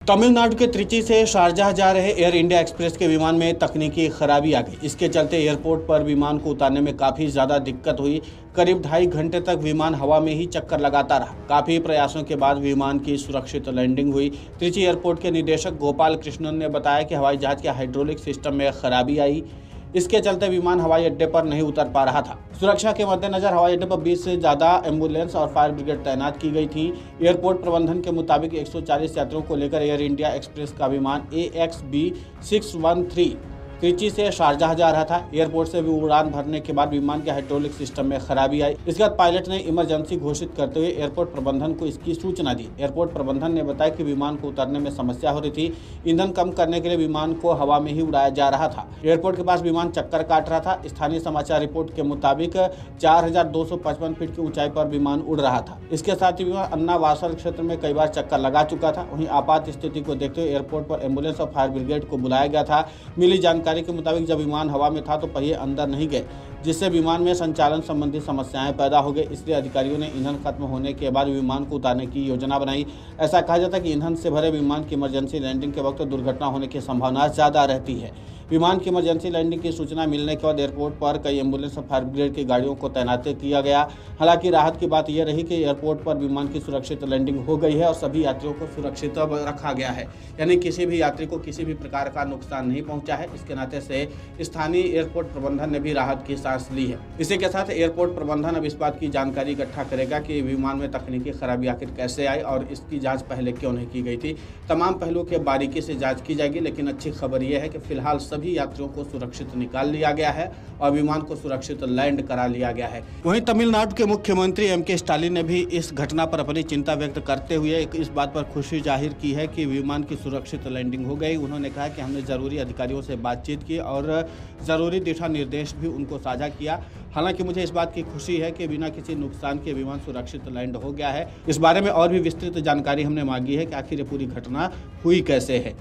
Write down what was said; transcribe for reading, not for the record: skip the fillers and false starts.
तमिलनाडु के त्रिची से शारजाह जा रहे एयर इंडिया एक्सप्रेस के विमान में तकनीकी खराबी आ गई। इसके चलते एयरपोर्ट पर विमान को उतारने में काफ़ी ज़्यादा दिक्कत हुई। करीब 2.5 घंटे तक विमान हवा में ही चक्कर लगाता रहा। काफ़ी प्रयासों के बाद विमान की सुरक्षित लैंडिंग हुई। त्रिची एयरपोर्ट के निदेशक गोपाल कृष्णन ने बताया कि हवाई जहाज़ के हाइड्रोलिक सिस्टम में खराबी आई। इसके चलते विमान हवाई अड्डे पर नहीं उतर पा रहा था। सुरक्षा के मद्देनजर हवाई अड्डे पर 20 से ज़्यादा एम्बुलेंस और फायर ब्रिगेड तैनात की गई थी। एयरपोर्ट प्रबंधन के मुताबिक 140 यात्रियों को लेकर एयर इंडिया एक्सप्रेस का विमान AXB 613 त्रिची से शारजाह जा रहा था। एयरपोर्ट से भी उड़ान भरने के बाद विमान के हाइड्रोलिक सिस्टम में खराबी आई। इसके बाद पायलट ने इमरजेंसी घोषित करते हुए एयरपोर्ट प्रबंधन को इसकी सूचना दी। एयरपोर्ट प्रबंधन ने बताया कि विमान को उतरने में समस्या हो रही थी। ईंधन कम करने के लिए विमान को हवा में ही उड़ाया जा रहा था। एयरपोर्ट के पास विमान चक्कर काट रहा था। स्थानीय समाचार रिपोर्ट के मुताबिक 4255 फीट की ऊंचाई पर विमान उड़ रहा था। इसके साथ ही विमान अन्ना वासर क्षेत्र में कई बार चक्कर लगा चुका था। वहीं आपात स्थिति को देखते हुए एयरपोर्ट पर एम्बुलेंस और फायर ब्रिगेड को बुलाया गया था। मिली जानकारी के मुताबिक जब विमान हवा में था तो पहिए अंदर नहीं गए, जिससे विमान में संचालन संबंधी समस्याएं पैदा हो गई। इसलिए अधिकारियों ने ईंधन खत्म होने के बाद विमान को उतारने की योजना बनाई। ऐसा कहा जाता है कि ईंधन से भरे विमान की इमरजेंसी लैंडिंग के वक्त दुर्घटना होने की संभावना ज़्यादा रहती है। विमान की इमरजेंसी लैंडिंग की सूचना मिलने के बाद एयरपोर्ट पर कई एम्बुलेंस और फायर ब्रिगेड की गाड़ियों को तैनात किया गया। हालांकि राहत की बात यह रही कि एयरपोर्ट पर विमान की सुरक्षित लैंडिंग हो गई है और सभी यात्रियों को सुरक्षित रखा गया है, यानी किसी भी यात्री को किसी भी प्रकार का नुकसान नहीं पहुंचा है। इसके नाते से स्थानीय एयरपोर्ट प्रबंधन ने भी राहत की सांस ली है। इसी के साथ एयरपोर्ट प्रबंधन अब इस बात की जानकारी इकट्ठा करेगा कि विमान में तकनीकी खराबी आखिर कैसे आई और इसकी जाँच पहले क्यों नहीं की गई थी। तमाम पहलुओं की बारीकी से जाँच की जाएगी। लेकिन अच्छी खबर यह है कि फिलहाल सभी यात्रियों को सुरक्षित निकाल लिया गया है और विमान को सुरक्षित लैंड करा लिया गया है। वहीं तमिलनाडु के मुख्यमंत्री MK स्टालिन ने भी इस घटना पर अपनी चिंता व्यक्त करते हुए इस बात पर खुशी जाहिर की है कि विमान की सुरक्षित लैंडिंग हो गई। उन्होंने कहा कि हमने जरूरी अधिकारियों से बातचीत की और जरूरी दिशा निर्देश भी उनको साझा किया। हालांकि मुझे इस बात की खुशी है कि बिना किसी नुकसान के विमान सुरक्षित लैंड हो गया है। इस बारे में और भी विस्तृत जानकारी हमने मांगी है कि आखिर ये पूरी घटना हुई कैसे है।